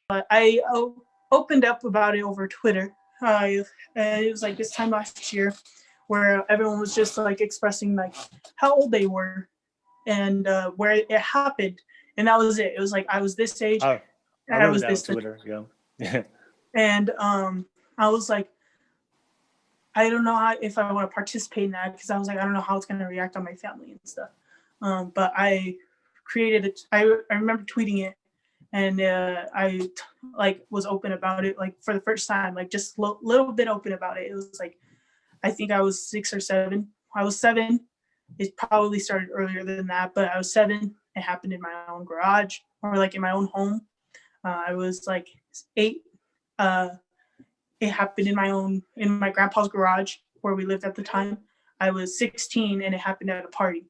I opened up about it over Twitter. It was like this time last year where everyone was just like expressing like how old they were and where it happened. And that was it. It was like I was this age. I And I remember was that on this. Twitter. Yeah. And I was like, I don't know if I want to participate in that because I was like, I don't know how it's going to react on my family and stuff. But I created it. I remember tweeting it, and I like was open about it like for the first time, like just little bit open about it. It was like I think I was 6 or 7. I was 7. It probably started earlier than that, but I was 7. It happened in my own garage or like in my own home. I was like 8. Uh, it happened in my grandpa's garage where we lived at the time. I was 16 and it happened at a party.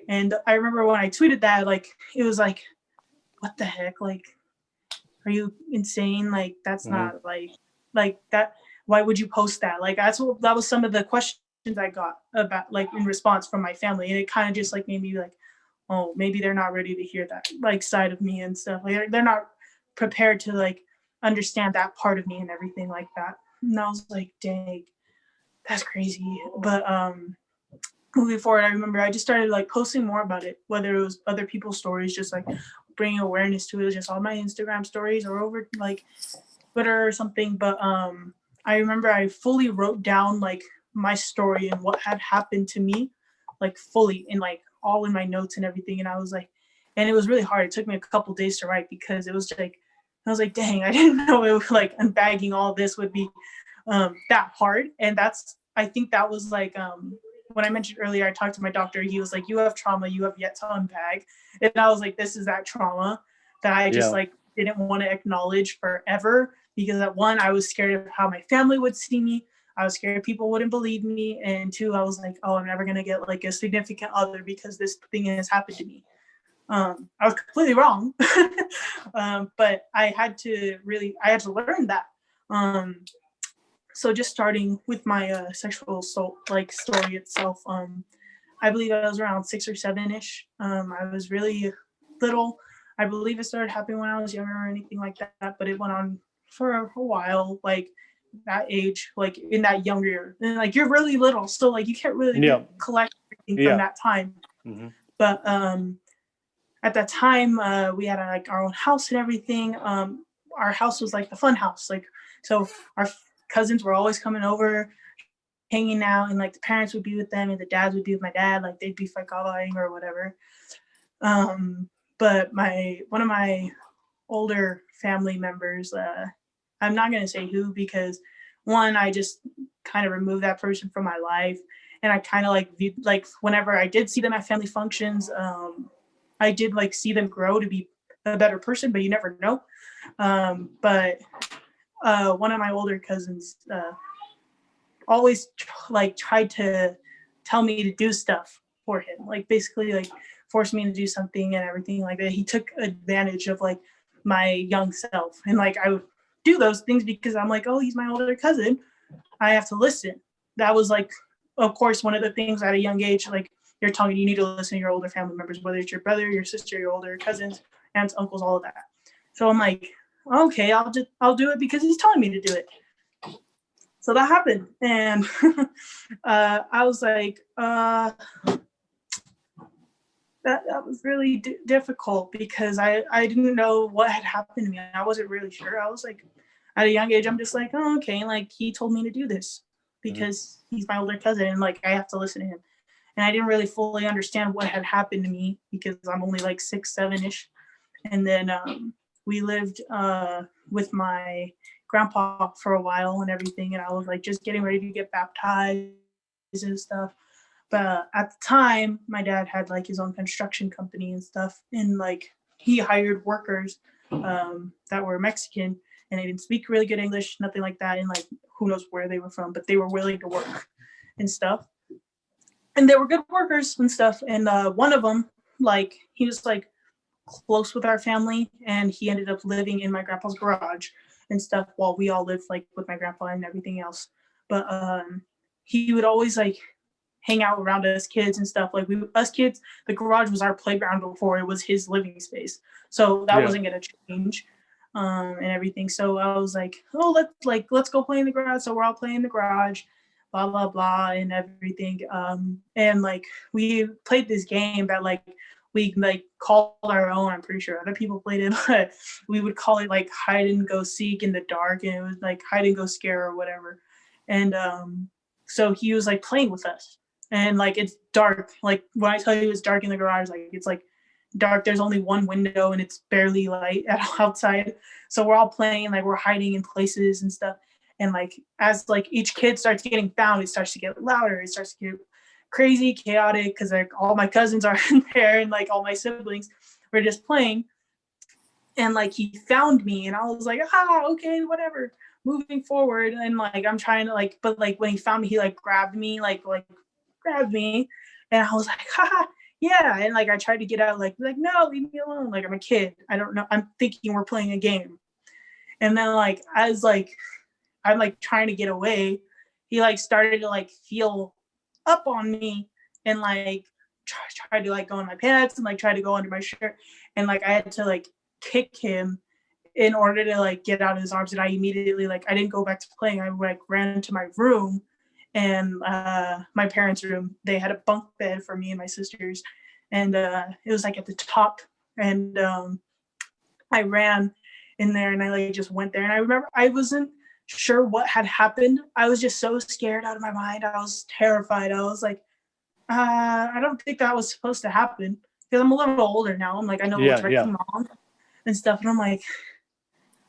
And I remember when I tweeted that, like it was like, what the heck? Like, are you insane? Like that's not like that. Why would you post that? Like that was some of the questions I got about like in response from my family, and it kind of just like made me like, oh, maybe they're not ready to hear that like side of me and stuff. Like they're not prepared to like understand that part of me and everything like that. And I was like, dang, that's crazy. But moving forward, I remember I just started like posting more about it, whether it was other people's stories, just like bringing awareness to it, just on my Instagram stories or over like Twitter or something. But I remember I fully wrote down like my story and what had happened to me, like fully in like all in my notes and everything. And I was like, and it was really hard. It took me a couple days to write because it was like, I was like, dang, I didn't know it was like unbagging all this would be that hard. And I think that was like, when I mentioned earlier, I talked to my doctor, he was like, you have trauma you have yet to unbag. And I was like, this is that trauma that I just like didn't want to acknowledge forever because at one, I was scared of how my family would see me. I was scared people wouldn't believe me. And 2, I was like, oh, I'm never going to get like a significant other because this thing has happened to me. I was completely wrong. But I had to learn that. So just starting with my sexual assault like story itself, I believe I was around 6 or 7-ish. I was really little. I believe it started happening when I was younger or anything like that, but it went on for a while, like that age, like in that younger, and like you're really little, so like you can't really collect everything from that time. But at that time, we had like our own house and everything. Our house was like the fun house, like so our cousins were always coming over, hanging out, and like the parents would be with them and the dads would be with my dad, like they'd be kavaing or whatever. But one of my older family members, I'm not going to say who because one, I just kind of removed that person from my life, and I kind of like whenever I did see them at family functions, I did like see them grow to be a better person, but you never know. But one of my older cousins always like tried to tell me to do stuff for him, like basically like force me to do something and everything like that. He took advantage of like my young self, and like I would do those things because I'm like, oh, he's my older cousin, I have to listen. That was like, of course, one of the things at a young age, like you're talking, you need to listen to your older family members, whether it's your brother, your sister, your older cousins, aunts, uncles, all of that. So I'm like, okay, I'll do it because he's telling me to do it. So that happened, and I was like, that was really difficult because I didn't know what had happened to me. I wasn't really sure. I was like, at a young age, I'm just like, oh, okay, like he told me to do this because he's my older cousin, and like I have to listen to him. And I didn't really fully understand what had happened to me because I'm only like 6, 7-ish. And then we lived with my grandpa for a while and everything. And I was like just getting ready to get baptized and stuff. But at the time, my dad had like his own construction company and stuff. And like he hired workers that were Mexican, and they didn't speak really good English, nothing like that. And like who knows where they were from, but they were willing to work and stuff. And they were good workers and stuff. And one of them, like, he was like close with our family, and he ended up living in my grandpa's garage and stuff while we all lived like with my grandpa and everything else. But he would always like hang out around us kids and stuff. Like us kids, the garage was our playground before it was his living space. So that wasn't going to change. and everything. So I was like, oh, let's go play in the garage. So we're all playing in the garage, blah blah blah, and everything. And like we played this game that like we like called our own. I'm pretty sure other people played it, but we would call it like hide and go seek in the dark, and it was like hide and go scare or whatever. And so he was like playing with us, and like it's dark. Like when I tell you it's dark in the garage, like it's like dark. There's only one window and it's barely light outside. So we're all playing, like we're hiding in places and stuff. And like as like each kid starts getting found, it starts to get louder. It starts to get crazy, chaotic, because like all my cousins are in there and like all my siblings were just playing. And like he found me, and I was like, okay, whatever. Moving forward, and like I'm trying to like, but like when he found me, he like grabbed me, grabbed me, and I was like, yeah. And like I tried to get out, like no, leave me alone. Like I'm a kid. I don't know. I'm thinking we're playing a game. And then like as like I'm like trying to get away, he like started to like feel up on me and like tried to like go in my pants and like try to go under my shirt. And like I had to like kick him in order to like get out of his arms. And I immediately like I didn't go back to playing. I like ran into my room, and my parents' room. They had a bunk bed for me and my sisters, and it was like at the top. And I ran in there, and I like just went there. And I remember I wasn't sure what had happened. I was just so scared out of my mind. I was terrified. I was like, I don't think that was supposed to happen, because I'm a little older now. I'm like, I know what's right from wrong and stuff. And I'm like,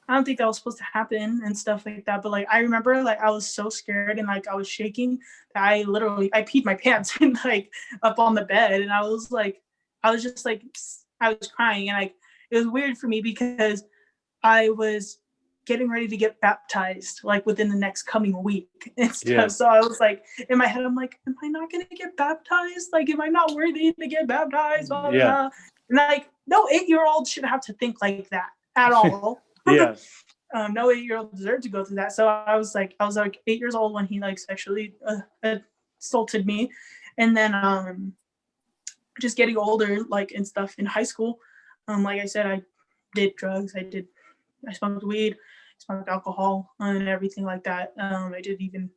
I don't think that was supposed to happen and stuff like that. But like I remember like I was so scared and like I was shaking that I peed my pants and like up on the bed. And I was just like I was crying, and like it was weird for me because I was getting ready to get baptized like within the next coming week and stuff. Yeah. So I was like in my head, I'm like, am I not gonna get baptized? Like, am I not worthy to get baptized? Blah, blah, blah. And like no 8-year-old should have to think like that at all. Yeah. No 8-year-old deserved to go through that. So I was like 8 years old when he like sexually assaulted me. And then just getting older, like and stuff in high school. Like I said, I did drugs. I smoked weed, smoked alcohol, and everything like that. I did even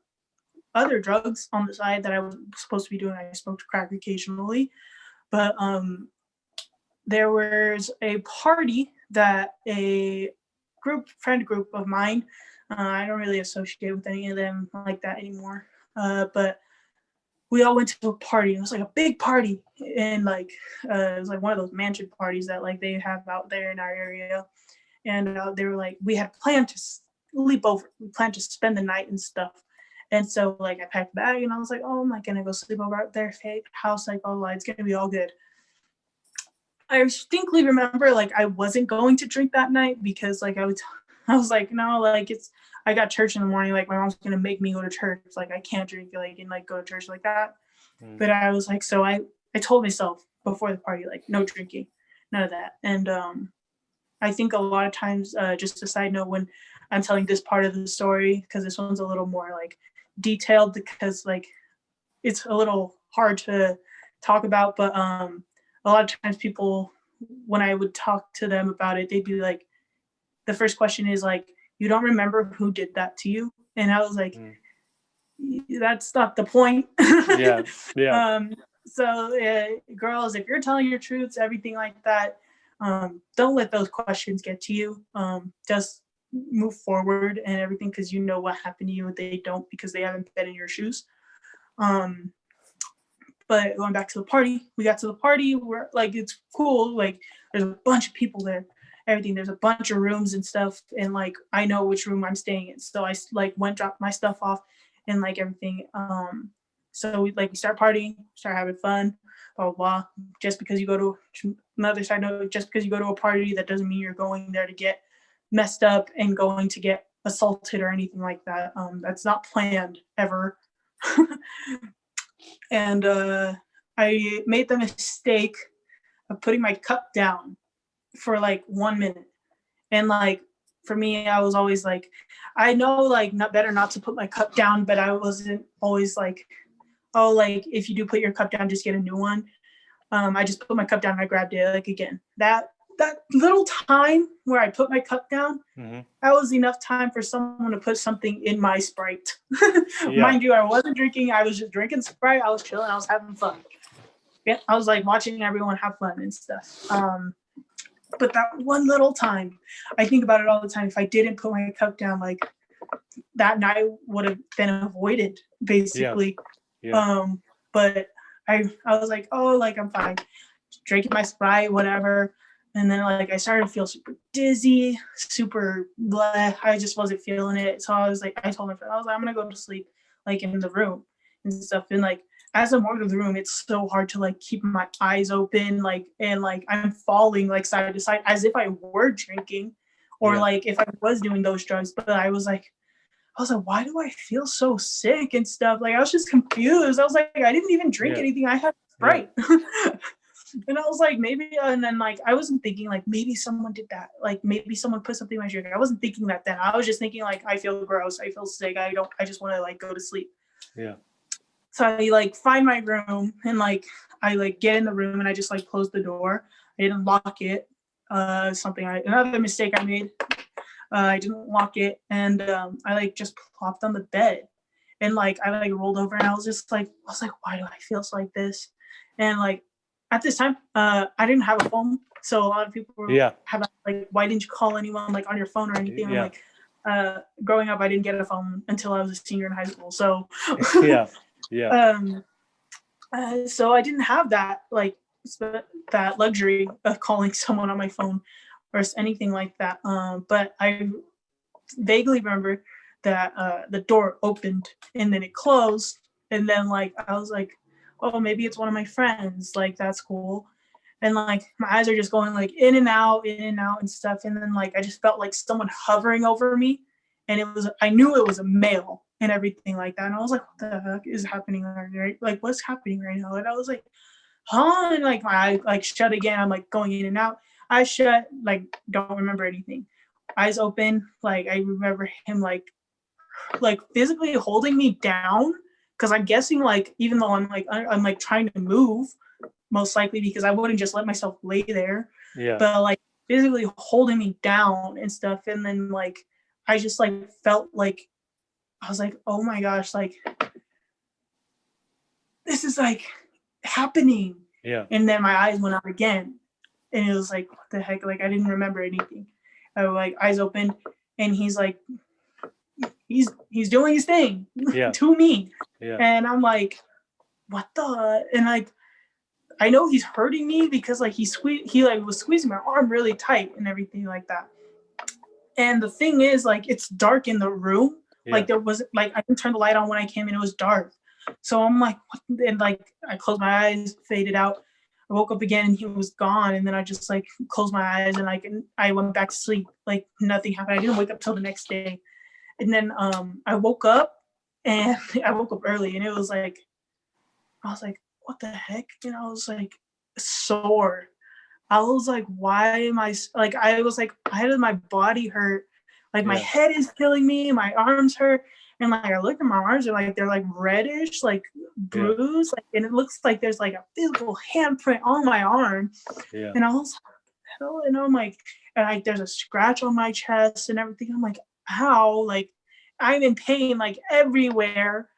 other drugs on the side that I was supposed to be doing. I smoked crack occasionally. But there was a party that a friend group of mine, I don't really associate with any of them like that anymore, but we all went to a party. It was like a big party, and like it was like one of those mansion parties that like they have out there in our area. And they were like, we had planned to sleep over. We planned to spend the night and stuff. And so like I packed a bag, and I was like, oh, I'm not gonna go sleep over at their fake house, like oh, it's gonna be all good. I distinctly remember like I wasn't going to drink that night because like I was like, no, like I got church in the morning, like my mom's gonna make me go to church, like I can't drink like and like go to church like that. But I was like, so I told myself before the party, like no drinking, none of that. And I think a lot of times, just a side note, when I'm telling this part of the story, because this one's a little more like detailed, because like it's a little hard to talk about, but a lot of times people, when I would talk to them about it, they'd be like, the first question is like, you don't remember who did that to you? And I was like, that's not the point. Yeah. So girls, if you're telling your truths, everything like that, don't let those questions get to you. Just move forward and everything, because you know what happened to you. They don't, because they haven't been in your shoes. But going back to the party, we got to the party where like it's cool. Like there's a bunch of people there, everything. There's a bunch of rooms and stuff, and like I know which room I'm staying in. So I like went, dropped my stuff off, and like everything. So we start partying, start having fun, blah blah blah. Just because you go to another side note, just because you go to a party, that doesn't mean you're going there to get messed up and going to get assaulted or anything like that. That's not planned ever. And I made the mistake of putting my cup down for like 1 minute. And like for me, I was always like, I know like better not to put my cup down, but I wasn't always like, oh, like if you do put your cup down, just get a new one. I just put my cup down and I grabbed it like again. That that little time where I put my cup down, Mm-hmm. that was enough time for someone to put something in my Sprite. Yeah. Mind you, I wasn't drinking. I was just drinking Sprite. I was chilling. I was having fun. Yeah, I was like watching everyone have fun and stuff. But that one little time, I think about it all the time. If I didn't put my cup down, like that night would have been avoided, basically. Yeah. But I was like, oh, like I'm fine, drinking my Sprite, whatever. And then like I started to feel super dizzy, super bleh. I just wasn't feeling it. So I was like, I told my friend, I was like, I'm gonna go to sleep, like in the room and stuff. And like as I'm walking to the room, it's so hard to like keep my eyes open, like, and like I'm falling like side to side as if I were drinking, or like if I was doing those drugs. But I was like, why do I feel so sick and stuff? Like I was just confused. I was like, I didn't even drink anything. I had Sprite. And I was like, maybe, and then like I wasn't thinking like maybe someone did that. Like maybe someone put something in my drink. I wasn't thinking that then. I was just thinking like I feel gross. I feel sick. I just want to like go to sleep. Yeah. So I like find my room and like I like get in the room and I just like close the door. I didn't lock it. Another mistake I made. I didn't lock it, and I like just plopped on the bed, and like I like rolled over, and I was like, why do I feel like this? And like at this time, I didn't have a phone, so a lot of people were like, why didn't you call anyone like on your phone or anything? I'm like, growing up, I didn't get a phone until I was a senior in high school, so so I didn't have that like that luxury of calling someone on my phone or anything like that. But I vaguely remember that the door opened and then it closed, and then like I was like, oh, maybe it's one of my friends. Like that's cool. And like my eyes are just going like in and out and stuff. And then like I just felt like someone hovering over me, and I knew it was a male and everything like that. And I was like, what the heck is happening right? Like what's happening right now? And I was like, huh? And like my eye like shut again. I'm like going in and out. Eyes shut, like don't remember anything. Eyes open, like I remember him like physically holding me down, because I'm guessing like even though I'm like trying to move, most likely because I wouldn't just let myself lay there. Yeah. But like physically holding me down and stuff. And then like I just like felt like I was like, oh my gosh, like this is like happening. Yeah. And then my eyes went out again. And it was like, what the heck? Like I didn't remember anything. I was like eyes open, and he's like he's doing his thing to me. Yeah. And I'm like, what the? And like I know he's hurting me because like he like was squeezing my arm really tight and everything like that. And the thing is, like, it's dark in the room. Like there was like I didn't turn the light on when I came in, it was dark. So I'm like, what? And like I closed my eyes, faded out. I woke up again and he was gone. And then I just like closed my eyes and like I went back to sleep. Like nothing happened. I didn't wake up till the next day. And then I woke up, and I woke up early, and it was like, I was like, what the heck? And I was like sore. I was like, why am I like, I was like, why did my body hurt? Like my head is killing me, my arms hurt. And like I look at my arms, and like they're like reddish, like bruised, like, and it looks like there's like a physical handprint on my arm. And I was like, hell, and I'm like, and like there's a scratch on my chest and everything. I'm like, how? Like I'm in pain like everywhere.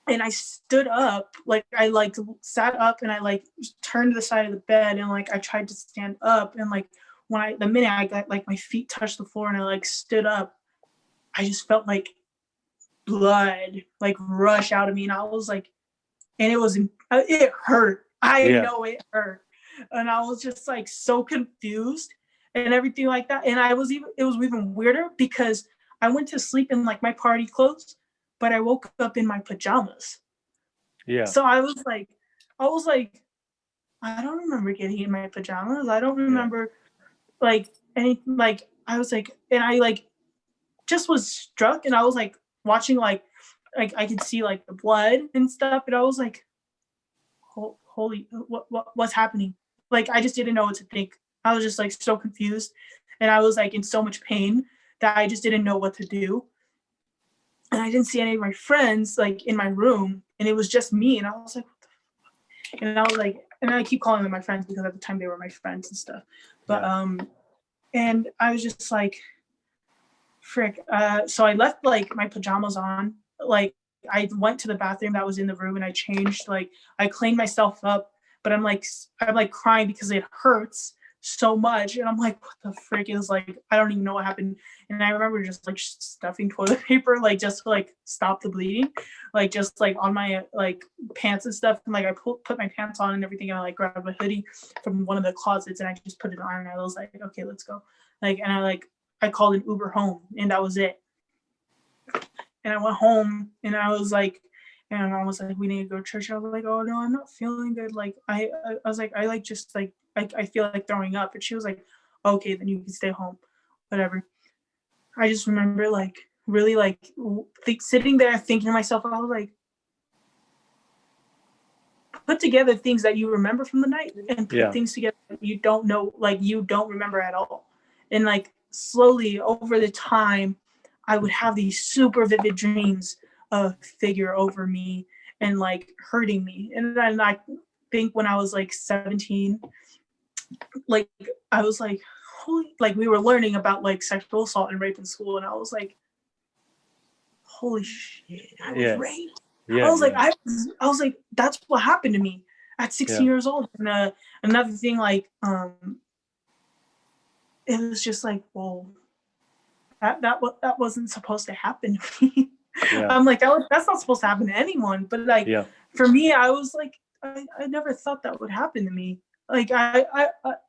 And I stood up, like I like sat up, and I like turned to the side of the bed, and like I tried to stand up, and like the minute I got like my feet touched the floor and I like stood up, I just felt like blood like rush out of me, and I was like, and it hurt. I know it hurt, and I was just like so confused and everything like that. And it was even weirder because I went to sleep in like my party clothes, but I woke up in my pajamas. So I was like, I don't remember getting in my pajamas. I don't remember like any, like I was like, and I like just was struck, and I was like watching like I could see like the blood and stuff, and I was like, holy, what's happening? Like I just didn't know what to think. I was just like so confused, and I was like in so much pain that I just didn't know what to do. And I didn't see any of my friends like in my room, and it was just me, and I was like, what the fuck? And I was like, and I keep calling them my friends because at the time they were my friends and stuff. But and I was just like, frick. So I left like my pajamas on. Like I went to the bathroom that was in the room and I changed. Like I cleaned myself up, but I'm like crying because it hurts so much. And I'm like, what the frick? Is like, I don't even know what happened. And I remember just like stuffing toilet paper, like just to like stop the bleeding, like just like on my like pants and stuff. And like I put my pants on and everything. And I like grabbed a hoodie from one of the closets and I just put it on. And I was like, okay, let's go. Like, and I called an Uber home and that was it. And I went home and I was like, and my mom was like, we need to go to church. I was like, oh no, I'm not feeling good. Like I was like, I like just like, I feel like throwing up. And she was like, okay, then you can stay home, whatever. I just remember like really like sitting there thinking to myself, I was like, put together things that you remember from the night and put things together that you don't know, like you don't remember at all. And like slowly over the time, I would have these super vivid dreams of figure over me and like hurting me. And then I think when I was like 17, like I was like, holy, like we were learning about like sexual assault and rape in school. And I was like, holy shit, I was raped. I was like, I was like, that's what happened to me at 16 years old. And another thing, like, it was just like, well, that wasn't supposed to happen to me. I'm like, that's not supposed to happen to anyone. But like, for me, I was like, I never thought that would happen to me. Like I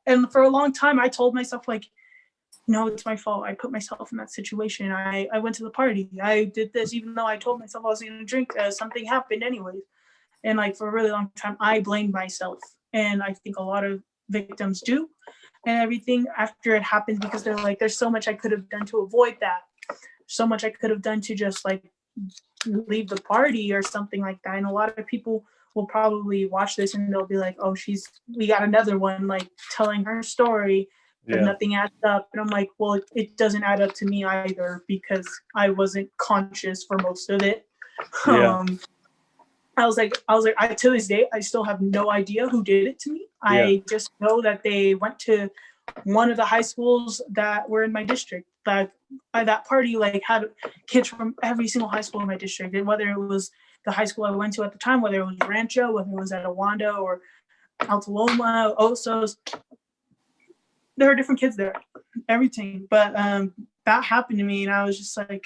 and for a long time, I told myself like, no, it's my fault. I put myself in that situation. I went to the party. I did this, even though I told myself I was going to drink. Something happened anyways. And like for a really long time, I blamed myself. And I think a lot of victims do. And everything after it happens, because they're like, there's so much I could have done to avoid that. So much I could have done to just like leave the party or something like that. And a lot of people will probably watch this and they'll be like, oh, we got another one like telling her story, but nothing adds up. And I'm like, well, it doesn't add up to me either because I wasn't conscious for most of it. I was like, to this day, I still have no idea who did it to me. I just know that they went to one of the high schools that were in my district. That that party like had kids from every single high school in my district, and whether it was the high school I went to at the time, whether it was Rancho, whether it was at Awanda or Altaloma, Osos, there were different kids there, everything. But that happened to me, and I was just like,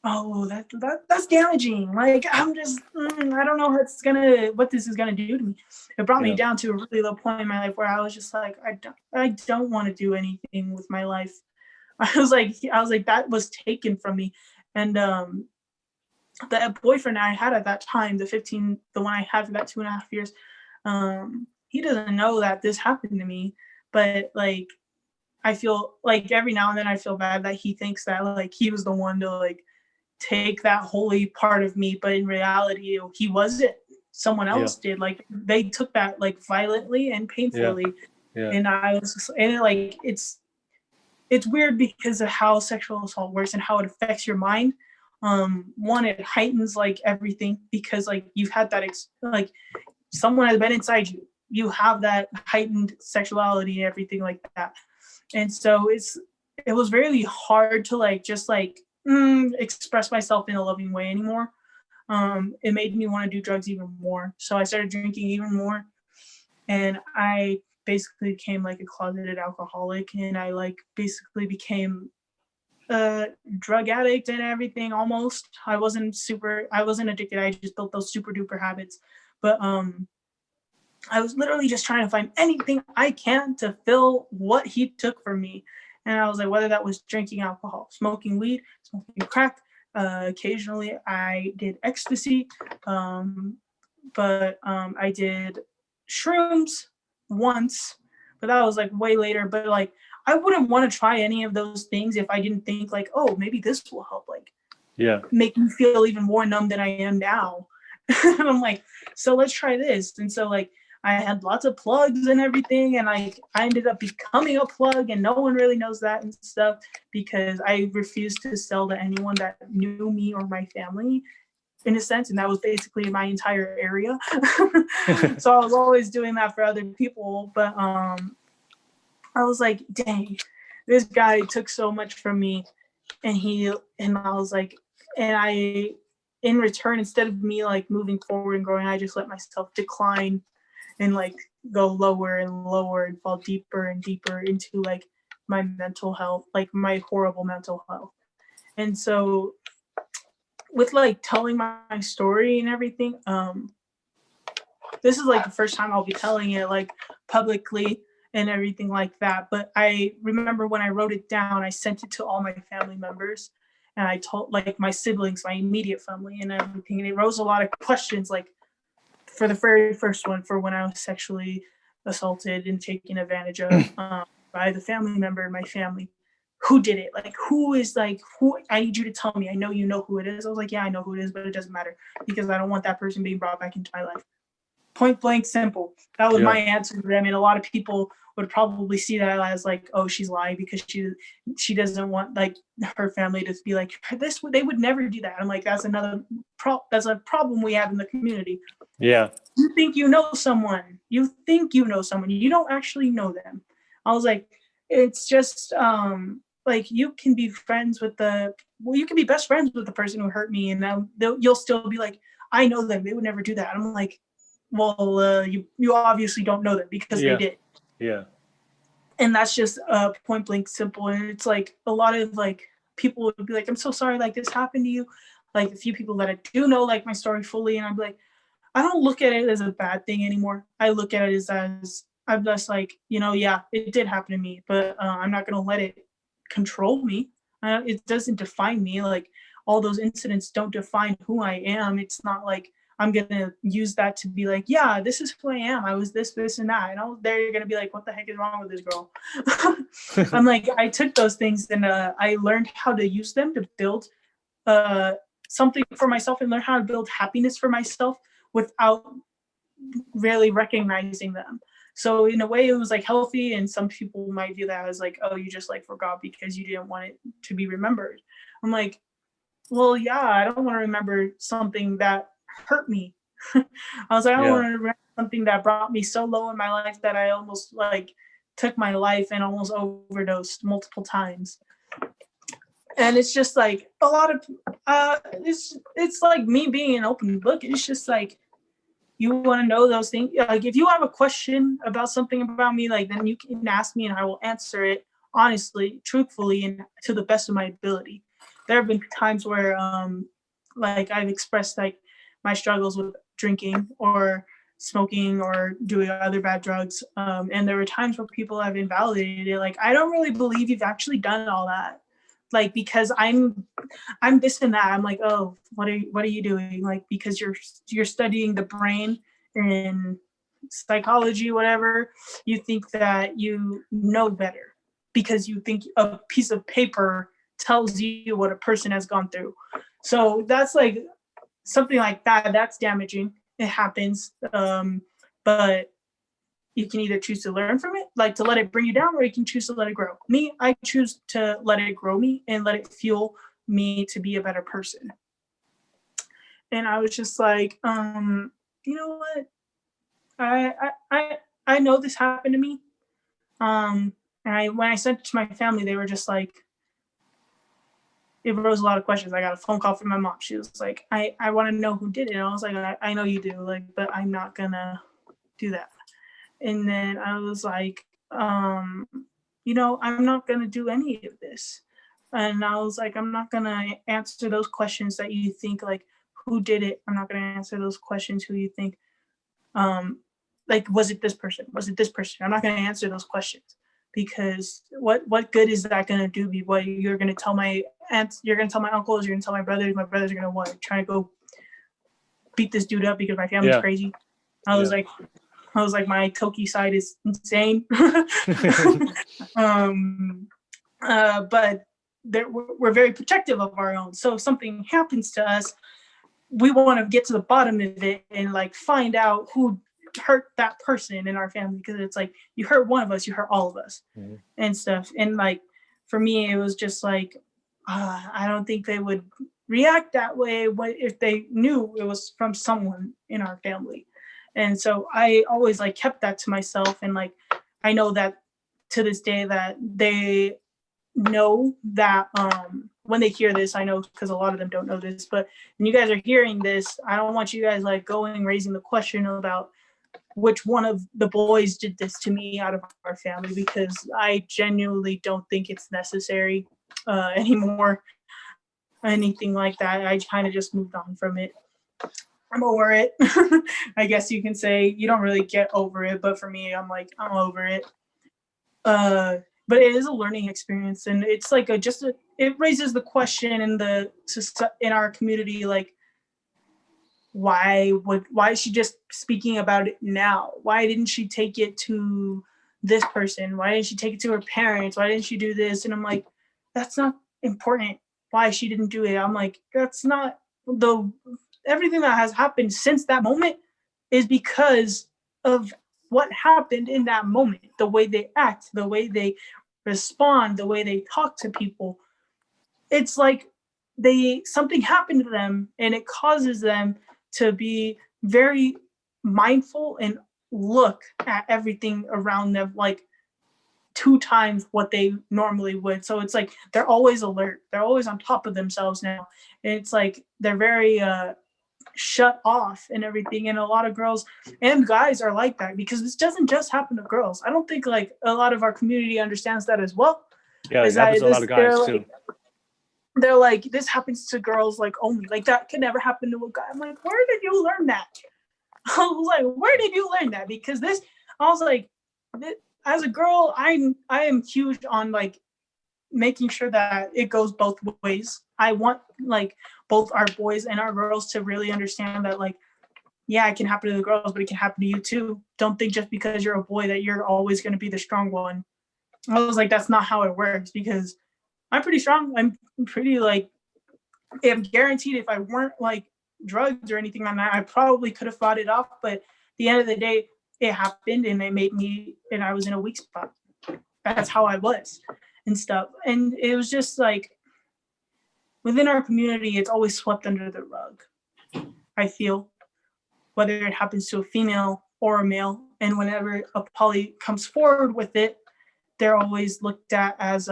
oh, that's damaging. Like I'm just, I don't know what this is gonna do to me. It brought me down to a really low point in my life where I was just like, I don't want to do anything with my life. I was like, that was taken from me. And the boyfriend I had at that time, the one I had for that 2.5 years, he doesn't know that this happened to me. But like, I feel like every now and then I feel bad that he thinks that like he was the one to like take that holy part of me, but in reality he wasn't. Someone else did. Like they took that like violently and painfully. And I was just, and like it's weird because of how sexual assault works and how it affects your mind. One, it heightens like everything because like you've had that like someone has been inside you have that heightened sexuality and everything like that. And so it was really hard to like just like express myself in a loving way anymore. It made me want to do drugs even more. So I started drinking even more. And I basically became like a closeted alcoholic. And I like basically became a drug addict and everything almost. I wasn't addicted. I just built those super duper habits. But I was literally just trying to find anything I can to fill what he took from me. And I was like, whether that was drinking alcohol, smoking weed, smoking crack, occasionally I did ecstasy, but I did shrooms once, but that was like way later. But like, I wouldn't want to try any of those things if I didn't think like, oh, maybe this will help, like, make me feel even more numb than I am now. And I'm like, so let's try this. And so like, I had lots of plugs and everything, and I ended up becoming a plug, and no one really knows that and stuff because I refused to sell to anyone that knew me or my family. in a sense, and that was basically my entire area. So I was always doing that for other people, but I was like, dang, this guy took so much from me, and I was like, and I, in return, instead of me like moving forward and growing, I just let myself decline and like go lower and lower and fall deeper and deeper into like my mental health, like my horrible mental health. And so with like telling my story and everything, this is like the first time I'll be telling it like publicly and everything like that. But I remember when I wrote it down, I sent it to all my family members, and I told like my siblings, my immediate family and everything. And it rose a lot of questions, like for the very first one, for when I was sexually assaulted and taken advantage of by the family member in my family. Who did it? Like, who? I need you to tell me. I know you know who it is. I was like, yeah, I know who it is, but it doesn't matter because I don't want that person being brought back into my life. Point blank, simple. That was my answer to them. And a lot of people would probably see that as like, oh, she's lying because she doesn't want like her family to be like this. They would never do that. I'm like, that's that's a problem we have in the community. Yeah. You think you know someone. You think you know someone. You don't actually know them. I was like, it's just like you can be friends with you can be best friends with the person who hurt me, and you'll still be like, I know them. They would never do that. I'm like, well, you obviously don't know them because they did. Yeah. And that's just point blank simple. And it's like a lot of like people would be like, I'm so sorry, like this happened to you. Like a few people that I do know like my story fully, and I'm like, I don't look at it as a bad thing anymore. I look at it as I'm just like, yeah, it did happen to me, but I'm not gonna let it control me. It doesn't define me. Like all those incidents don't define who I am. It's not like I'm gonna use that to be like, yeah, this is who I am. I was this, and that. And they're gonna be like, what the heck is wrong with this girl? I'm like, I took those things and I learned how to use them to build something for myself and learn how to build happiness for myself without really recognizing them. So in a way, it was like healthy, and some people might view that as like, oh, you just like forgot because you didn't want it to be remembered. I'm like, well, yeah, I don't want to remember something that hurt me. I was like, I don't want to remember something that brought me so low in my life that I almost like took my life and almost overdosed multiple times. And it's just like a lot of it's like me being an open book. It's just like, you want to know those things. Like if you have a question about something about me, like then you can ask me and I will answer it honestly, truthfully, and to the best of my ability. There have been times where like I've expressed like my struggles with drinking or smoking or doing other bad drugs. And there were times where people have invalidated it. Like, I don't really believe you've actually done all that. Like, because I'm this and that. I'm like, oh, what are you doing? Like, because you're studying the brain and psychology, whatever, you think that you know better because you think a piece of paper tells you what a person has gone through. So that's like something like that. That's damaging. It happens. But you can either choose to learn from it, like to let it bring you down, or you can choose to let it grow. Me, I choose to let it grow me and let it fuel me to be a better person. And I was just like, you know what? I know this happened to me. And when I sent it to my family, they were just like, it rose a lot of questions. I got a phone call from my mom. She was like, I want to know who did it. And I was like, I know you do, like, but I'm not gonna do that. And then I was like, I'm not going to do any of this. And I was like, I'm not going to answer those questions that you think, like, who did it? I'm not going to answer those questions who you think, like, was it this person? Was it this person? I'm not going to answer those questions because what good is that going to do me? What you're going to tell my aunts, you're going to tell my uncles, you're going to tell my brothers are going to want to try to go beat this dude up because my family's crazy. I was like, my Toki side is insane. But we're very protective of our own. So if something happens to us, we want to get to the bottom of it and like find out who hurt that person in our family. Because it's like, you hurt one of us, you hurt all of us and stuff. And like, for me, it was just like, I don't think they would react that way if they knew it was from someone in our family. And so I always like kept that to myself. And like, I know that to this day that they know that when they hear this, I know because a lot of them don't know this, but when you guys are hearing this, I don't want you guys like going raising the question about which one of the boys did this to me out of our family, because I genuinely don't think it's necessary anymore. Anything like that. I kind of just moved on from it. I'm over it. I guess you can say you don't really get over it, but for me, I'm like, I'm over it. But it is a learning experience, and it's like it raises the question in our community, like, why is she just speaking about it now? Why didn't she take it to this person? Why didn't she take it to her parents? Why didn't she do this? And I'm like, that's not important. Why she didn't do it? I'm like, that's not everything that has happened since that moment is because of what happened in that moment, the way they act, the way they respond, the way they talk to people. It's like something happened to them, and it causes them to be very mindful and look at everything around them like 2 times what they normally would. So it's like they're always alert. They're always on top of themselves now. And it's like they're very shut off and everything. And a lot of girls and guys are like that, because this doesn't just happen to girls. I don't think like a lot of our community understands that as well. Yeah, it happens to a lot of guys too. They're like, this happens to girls like only. Like that can never happen to a guy. I'm like, where did you learn that? I was like, where did you learn that? Because I was like, as a girl, I am huge on like making sure that it goes both ways. I want like both our boys and our girls to really understand that like, yeah, it can happen to the girls, but it can happen to you too. Don't think just because you're a boy that you're always going to be the strong one. I was like, that's not how it works, because I'm pretty strong. I'm pretty like, I'm guaranteed if I weren't like drugs or anything like that, I probably could have fought it off. But at the end of the day, it happened, and it made me, and I was in a weak spot. That's how I was and stuff. And it was just like, within our community, it's always swept under the rug, I feel, whether it happens to a female or a male. And whenever a poly comes forward with it, they're always looked at as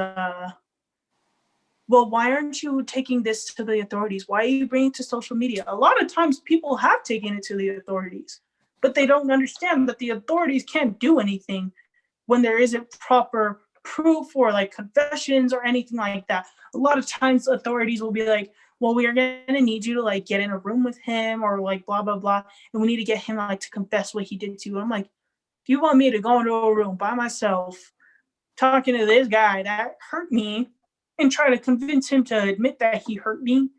well, why aren't you taking this to the authorities? Why are you bringing it to social media? A lot of times people have taken it to the authorities, but they don't understand that the authorities can't do anything when there isn't proper proof or like confessions or anything like that. A lot of times authorities will be like, well, we are going to need you to like get in a room with him or like blah, blah, blah. And we need to get him like to confess what he did to you. I'm like, if you want me to go into a room by myself talking to this guy that hurt me and try to convince him to admit that he hurt me,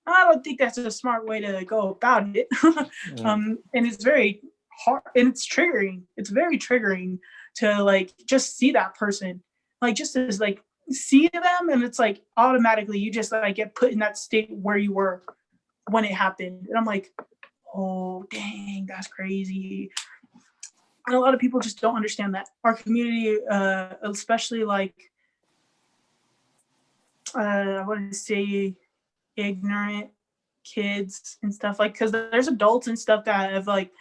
I don't think that's a smart way to go about it. And it's very hard, and it's triggering. It's very triggering to like just see that person, like just as like see them, and it's like automatically you just like get put in that state where you were when it happened. And I'm like, oh dang, that's crazy. And a lot of people just don't understand that. Our community, especially like I want to say ignorant kids and stuff, like, because there's adults and stuff that have like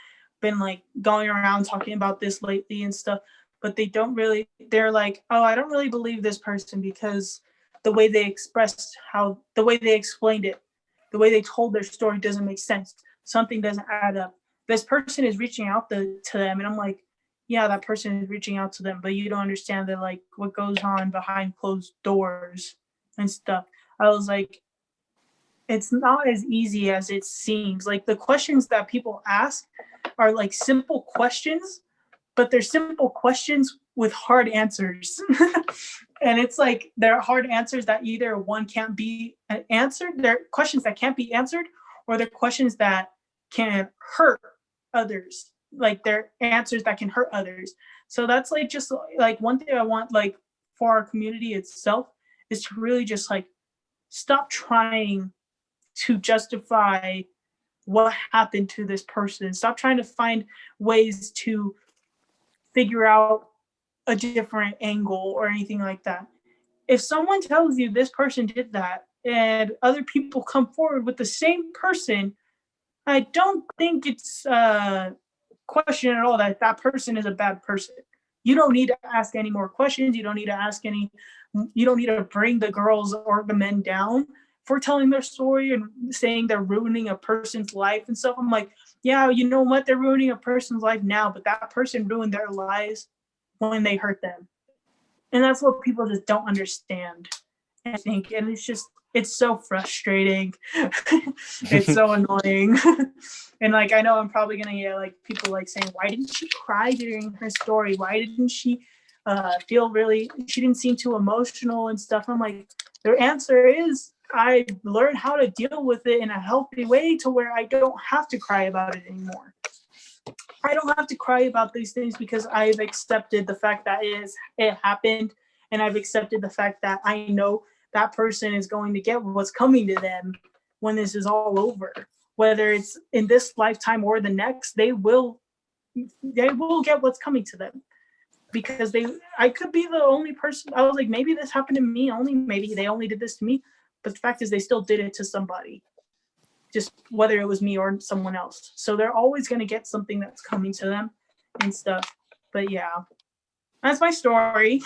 been like going around talking about this lately and stuff, but they're like, oh, I don't really believe this person because the way they the way they explained it, the way they told their story doesn't make sense. Something doesn't add up. This person is reaching out to them, and I'm like, yeah, that person is reaching out to them, but you don't understand that like what goes on behind closed doors and stuff. I was like, it's not as easy as it seems. Like the questions that people ask are like simple questions, but they're simple questions with hard answers. And it's like they're hard answers that either one can't be answered. They're questions that can't be answered, or they're questions that can hurt others. Like they're answers that can hurt others. So that's like just like one thing I want like for our community itself is to really just like stop trying to justify what happened to this person. Stop trying to find ways to figure out a different angle or anything like that. If someone tells you this person did that and other people come forward with the same person, I don't think it's a question at all that that person is a bad person. You don't need to ask any more questions. You don't need to bring the girls or the men down for telling their story and saying they're ruining a person's life and stuff. I'm like, yeah, you know what? They're ruining a person's life now, but that person ruined their lives when they hurt them. And that's what people just don't understand, I think. And it's so frustrating. It's so annoying. And like, I know I'm probably going to get like people like saying, why didn't she cry during her story? Why didn't she she didn't seem too emotional and stuff. I'm like, their answer is, I learned how to deal with it in a healthy way to where I don't have to cry about it anymore. I don't have to cry about these things because I've accepted the fact that it happened, and I've accepted the fact that I know that person is going to get what's coming to them when this is all over. Whether it's in this lifetime or the next, they will get what's coming to them. Because I could be the only person. I was like, maybe this happened to me only. Maybe they only did this to me. But the fact is, they still did it to somebody. Just whether it was me or someone else. So they're always going to get something that's coming to them and stuff. But yeah, that's my story.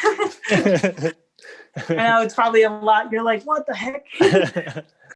I know it's probably a lot. You're like, what the heck?